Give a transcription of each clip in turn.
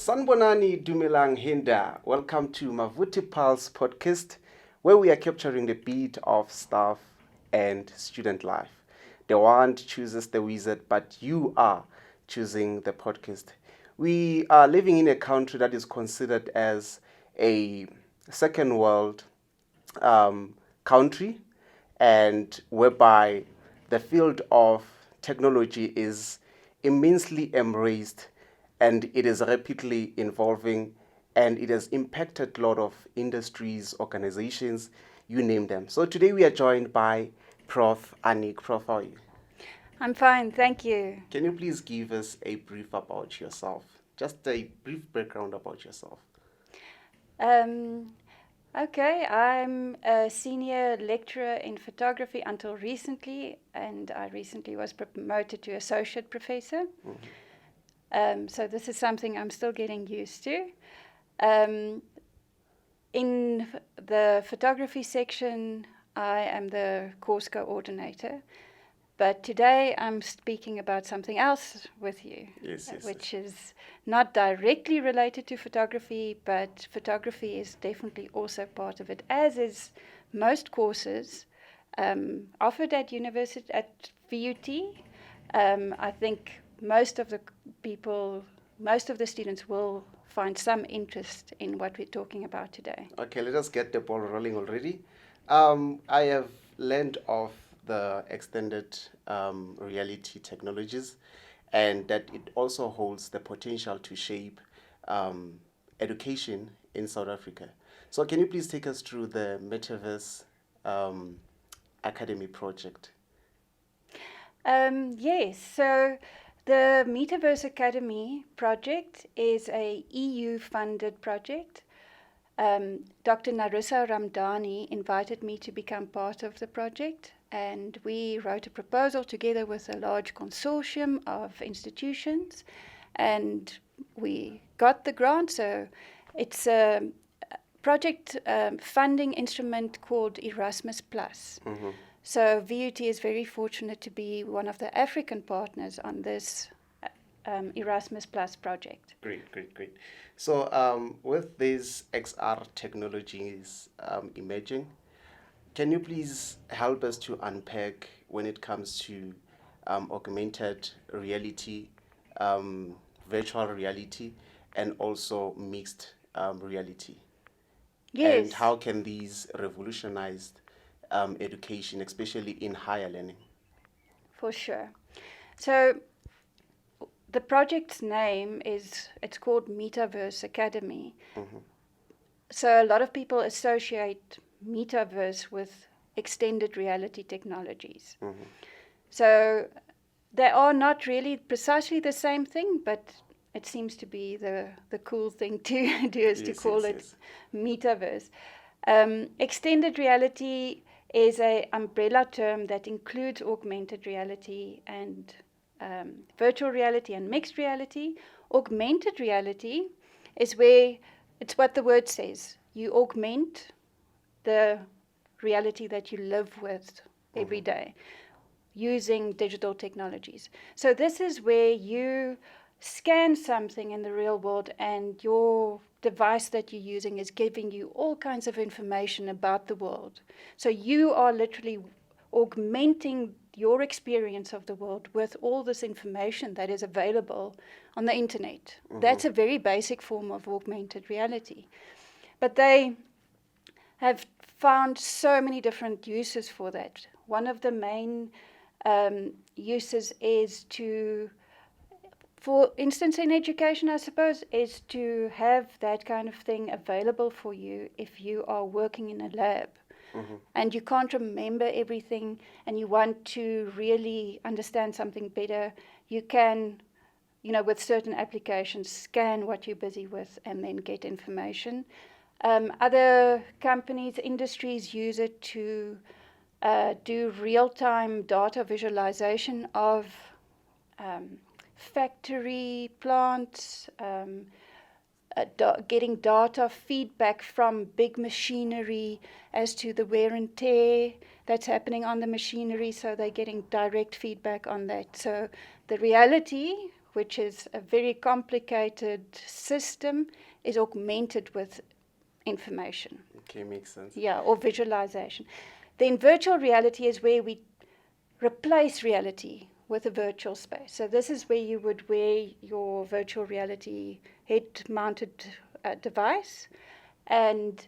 Sanbonani Dumelang Hinda. Welcome to maVUTi Pulse podcast, where we are capturing the beat of staff and student life. The wand chooses the wizard, but you are choosing the podcast. We are living in a country that is considered as a second world country, and whereby the field of technology is immensely embraced, and it is rapidly evolving, and it has impacted a lot of industries, organizations, you name them. So today we are joined by Prof. Anneke. Prof, how are you? I'm fine, thank you. Can you please give us a brief about yourself? Just a brief background about yourself. Okay, I'm a senior lecturer in photography until recently, and I recently was promoted to associate professor. So this is something I'm still getting used to. In the photography section, I am the course coordinator. But today I'm speaking about something else with you, which is not directly related to photography, but photography is definitely also part of it, as is most courses offered at university, at VUT. I think most of the students will find some interest in what we're talking about today. Okay, let us get the ball rolling already. I have learned of the extended reality technologies, and that it also holds the potential to shape education in South Africa. So can you please take us through the Metaverse Academy Project? Yes, so the Metaverse Academy Project is a EU-funded project. Dr. Narissa Ramdani invited me to become part of the project, and we wrote a proposal together with a large consortium of institutions, and we got the grant. So it's a project funding instrument called Erasmus+. So VUT is very fortunate to be one of the African partners on this Erasmus Plus project. Great. So with these XR technologies emerging, can you please help us to unpack when it comes to augmented reality, virtual reality, and also mixed reality? Yes. And how can these revolutionize education, especially in higher learning? For sure. So the project's name it's called Metaverse Academy. So a lot of people associate Metaverse with extended reality technologies. So they are not really precisely the same thing, but it seems to be the cool thing to do is to call it Metaverse. Extended reality is an umbrella term that includes augmented reality and virtual reality and mixed reality. Augmented reality is where it's what the word says. You augment the reality that you live with every day using digital technologies. So this is where you scan something in the real world and your device that you're using is giving you all kinds of information about the world. So you are literally augmenting your experience of the world with all this information that is available on the internet. That's a very basic form of augmented reality. But they have found so many different uses for that. One of the main uses is to, for instance, in education, I suppose, is to have that kind of thing available for you if you are working in a lab. And you can't remember everything and you want to really understand something better, you can, with certain applications, scan what you're busy with and then get information. Other companies, industries use it to do real-time data visualization of factory plants, getting data feedback from big machinery as to the wear and tear that's happening on the machinery, so they're getting direct feedback on that. So the reality which is a very complicated system, is augmented with information. Okay, makes sense. Yeah, or visualization. Then virtual reality is where we replace reality with a virtual space. So this is where you would wear your virtual reality head-mounted device and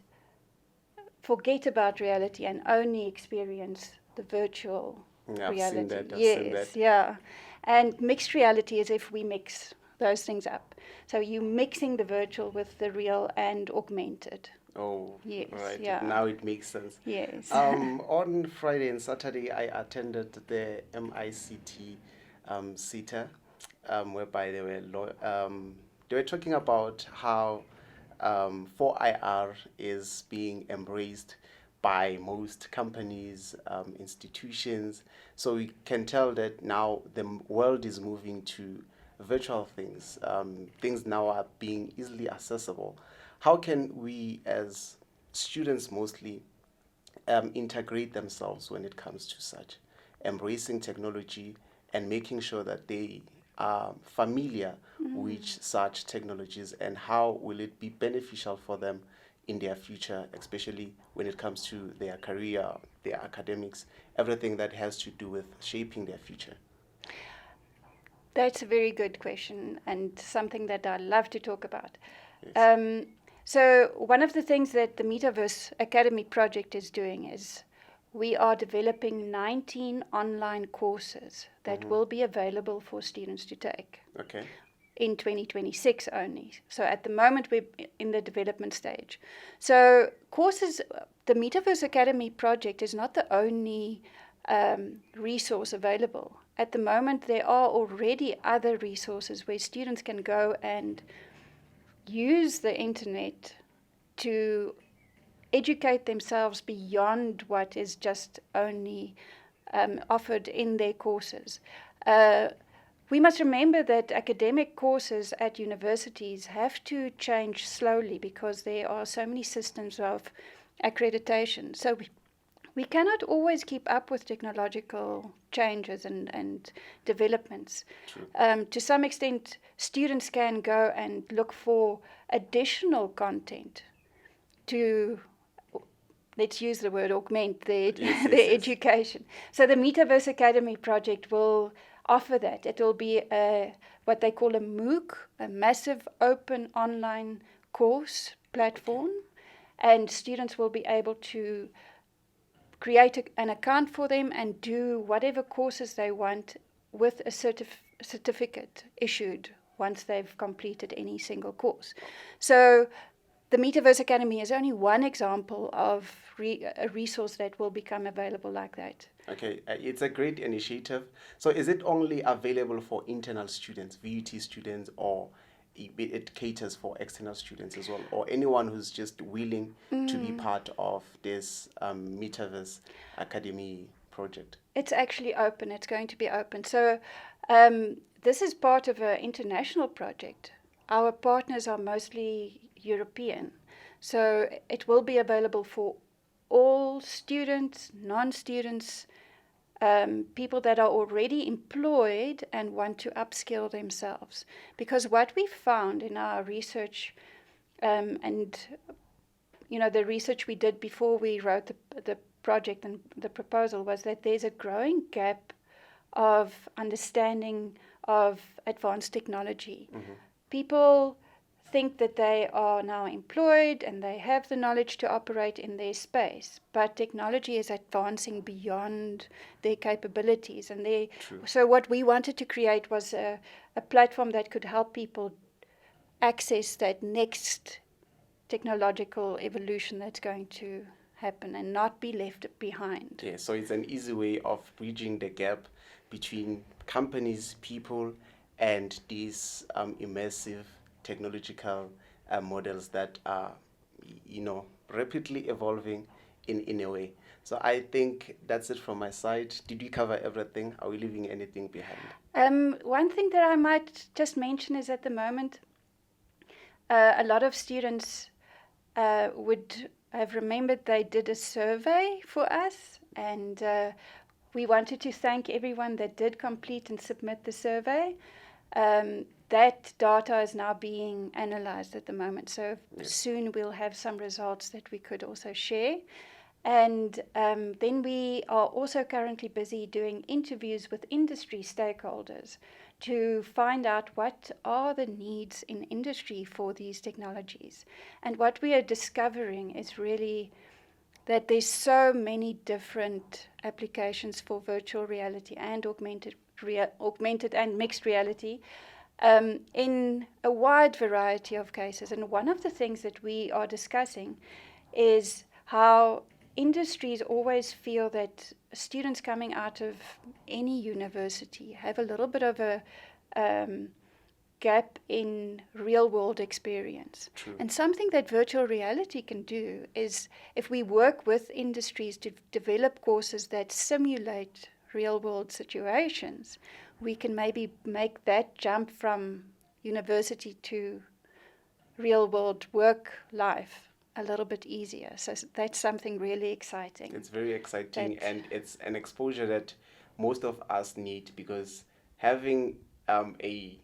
forget about reality and only experience the virtual Yeah, I've reality. seen that. I've yes, seen that. yeah. And mixed reality is if we mix those things up. So you're mixing the virtual with the real and augmented. Oh, Yes, right. yeah. Now it makes sense. Yes. On Friday and Saturday, I attended the MICT CETA, whereby they were talking about how 4IR is being embraced by most companies, institutions. So we can tell that now the world is moving to virtual things. Things now are being easily accessible. How can we, as students mostly, integrate themselves when it comes to such, embracing technology and making sure that they are familiar with such technologies, and how will it be beneficial for them in their future, especially when it comes to their career, their academics, everything that has to do with shaping their future? That's a very good question and something that I love to talk about. Yes. So one of the things that the Metaverse Academy Project is doing is we are developing 19 online courses that will be available for students to take Okay. in 2026 only. So at the moment we're in the development stage. So courses, the Metaverse Academy Project is not the only resource available. At the moment there are already other resources where students can go and use the internet to educate themselves beyond what is just only offered in their courses. We must remember that academic courses at universities have to change slowly because there are so many systems of accreditation. So we cannot always keep up with technological changes and developments. To some extent, students can go and look for additional content to, let's use the word augment their, their education. So the Metaverse Academy Project will offer that. It will be what they call a MOOC, a massive open online course platform, and students will be able to create an account for them and do whatever courses they want with a certificate issued once they've completed any single course. So the Metaverse Academy is only one example of a resource that will become available like that. Okay, it's a great initiative. So is it only available for internal students, VUT students, or it caters for external students as well, or anyone who's just willing to be part of this Metaverse Academy project? It's actually open. It's going to be open. So this is part of an international project. Our partners are mostly European. So it will be available for all students, non-students, people that are already employed and want to upskill themselves. Because what we found in our research, and the research we did before we wrote the project and the proposal, was that there's a growing gap of understanding of advanced technology. People think that they are now employed and they have the knowledge to operate in their space, but technology is advancing beyond their capabilities. And so what we wanted to create was a platform that could help people access that next technological evolution that's going to happen and not be left behind. Yeah, so it's an easy way of bridging the gap between companies, people, and these immersive technological models that are, rapidly evolving in a way. So I think that's it from my side. Did we cover everything? Are we leaving anything behind? One thing that I might just mention is at the moment, a lot of students would have remembered they did a survey for us, and we wanted to thank everyone that did complete and submit the survey. That data is now being analyzed at the moment. So soon we'll have some results that we could also share. And then we are also currently busy doing interviews with industry stakeholders to find out what are the needs in industry for these technologies. And what we are discovering is really that there's so many different applications for virtual reality and augmented and mixed reality in a wide variety of cases. And one of the things that we are discussing is how industries always feel that students coming out of any university have a little bit of a gap in real world experience. True. And something that virtual reality can do is, if we work with industries to develop courses that simulate real world situations, we can maybe make that jump from university to real world work life a little bit easier. So that's something really exciting. It's very exciting, and it's an exposure that most of us need, because having a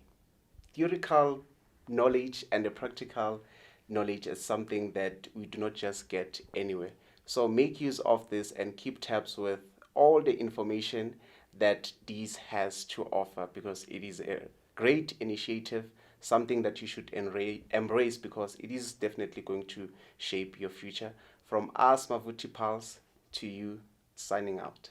theoretical knowledge and a practical knowledge is something that we do not just get anywhere. So make use of this and keep tabs with all the information that this has to offer, because it is a great initiative, something that you should embrace, because it is definitely going to shape your future. From us, maVUTi Pulse, to you, signing out.